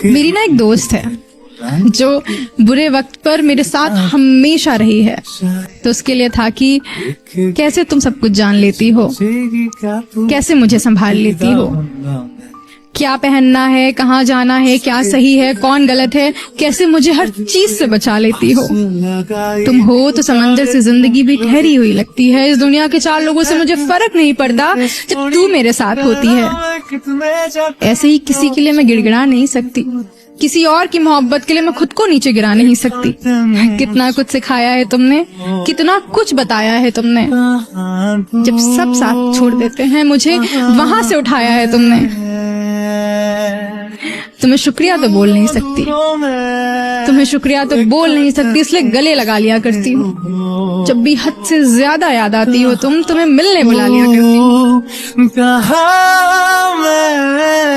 मेरी ना एक दोस्त है जो बुरे वक्त पर मेरे साथ हमेशा रही है। तो उसके लिए था कि कैसे तुम सब कुछ जान लेती हो, कैसे मुझे संभाल लेती हो, क्या पहनना है, कहाँ जाना है, क्या सही है, कौन गलत है, कैसे मुझे हर चीज से बचा लेती हो। तुम हो तो समंदर से जिंदगी भी ठहरी हुई लगती है। इस दुनिया के 4 लोगों से मुझे फर्क नहीं पड़ता जब तू मेरे साथ होती है। ऐसे ही किसी के लिए मैं गिड़गिड़ा नहीं सकती, किसी और की मोहब्बत के लिए मैं खुद को नीचे गिरा नहीं सकती। कितना कुछ सिखाया है तुमने, कितना कुछ बताया है तुमने। जब सब साथ छोड़ देते हैं मुझे वहां से उठाया है तुमने। तुम्हें शुक्रिया तो बोल नहीं सकती, तुम्हें शुक्रिया तो बोल नहीं सकती, इसलिए गले लगा लिया करती हूँ। जब भी हद से ज्यादा याद आती हो तुम्हें मिलने बुला लिया करती हूँ।